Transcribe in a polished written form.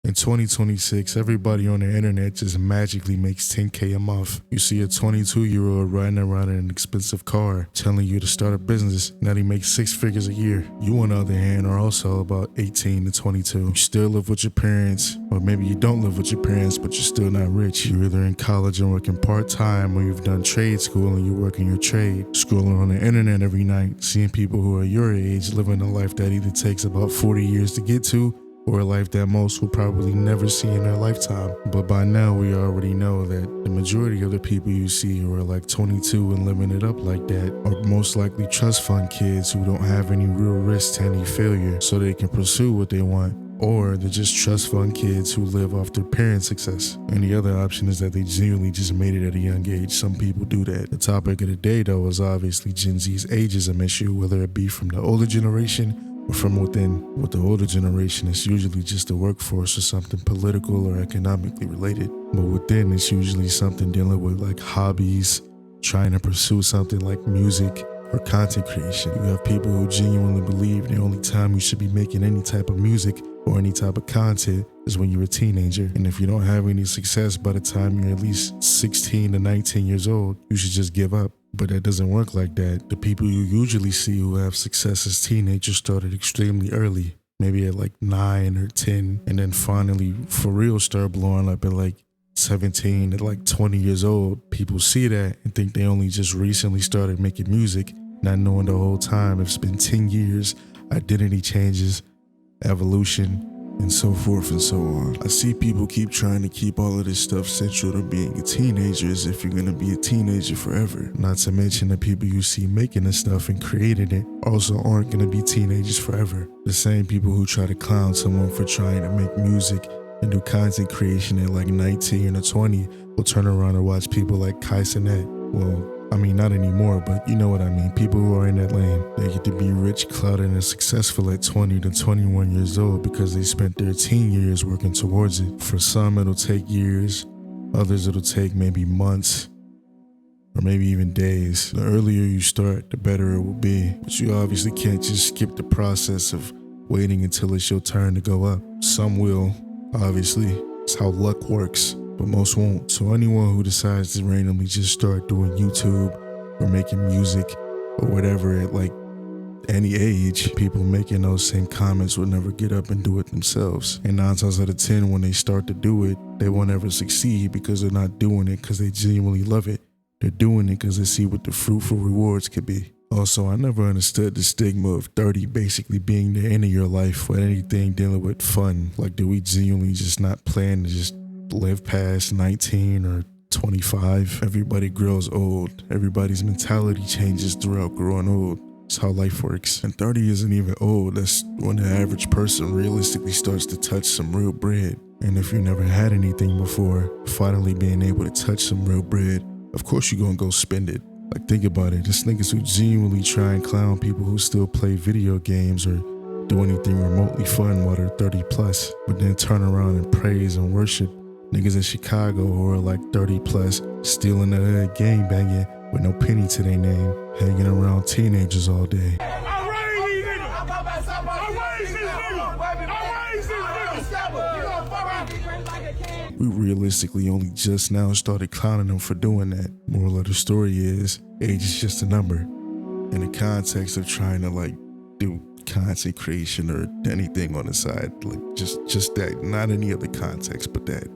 In 2026, everybody on the internet just magically makes 10K a month. You see a 22-year-old riding around in an expensive car telling you to start a business and that he makes 6 figures a year. You, on the other hand, are also about 18 to 22. You still live with your parents, or maybe you don't live with your parents, but you're still not rich. You're either in college and working part-time, or you've done trade school and you're working your trade. Scrolling on the internet every night, seeing people who are your age living a life that either takes about 40 years to get to, or a life that most will probably never see in their lifetime. But by now, we already know that the majority of the people you see who are like 22 and living it up like that are most likely trust fund kids who don't have any real risk to any failure so they can pursue what they want. Or they're just trust fund kids who live off their parents' success. And the other option is that they genuinely just made it at a young age. Some people do that. The topic of the day, though, is obviously Gen Z's ageism issue, whether it be from the older generation or from within. With the older generation, it's usually just the workforce or something political or economically related. But within, it's usually something dealing with like hobbies, trying to pursue something like music or content creation. You have people who genuinely believe the only time you should be making any type of music or any type of content is when you're a teenager. And if you don't have any success by the time you're at least 16 to 19 years old, you should just give up. But that doesn't work like that. The people you usually see who have success as teenagers started extremely early, maybe at like 9 or 10, and then finally for real start blowing up at like 17 to like 20 years old. People see that and think they only just recently started making music, not knowing the whole time it's been 10 years, identity changes, evolution, and so forth and so on. I see people keep trying to keep all of this stuff central to being a teenager as if you're gonna be a teenager forever. Not to mention the people you see making this stuff and creating it also aren't gonna be teenagers forever. The same people who try to clown someone for trying to make music and do content creation at like 19 or 20 will turn around and watch people like Kai Cenat. Well, I mean, not anymore, but you know what I mean. People who are in that lane, they get to be rich, clouded, and successful at 20 to 21 years old because they spent their teen years working towards it. For some, it'll take years. Others, it'll take maybe months or maybe even days. The earlier you start, the better it will be. But you obviously can't just skip the process of waiting until it's your turn to go up. Some will, obviously. It's how luck works. But most won't. So anyone who decides to randomly just start doing YouTube or making music or whatever at like any age, people making those same comments will never get up and do it themselves. And 9 times out of 10, when they start to do it, they won't ever succeed because they're not doing it because they genuinely love it. They're doing it because they see what the fruitful rewards could be. Also, I never understood the stigma of 30 basically being the end of your life with anything dealing with fun. Like, do we genuinely just not plan to just live past 19 or 25? Everybody grows old. Everybody's mentality changes throughout growing old. It's how life works. And 30 isn't even old. That's when the average person realistically starts to touch some real bread. And if you never had anything before, finally being able to touch some real bread, of course you're gonna go spend it. Like, think about it. There's niggas who genuinely try and clown people who still play video games or do anything remotely fun while they're 30 plus, but then turn around and praise and worship niggas in Chicago who are like 30 plus, still in the hood gang banging with no penny to their name, hanging around teenagers all day. We realistically only just now started clowning them for doing that. Moral of the story is, age is just a number. In the context of trying to like do content creation or anything on the side, like just that, not any other context but that.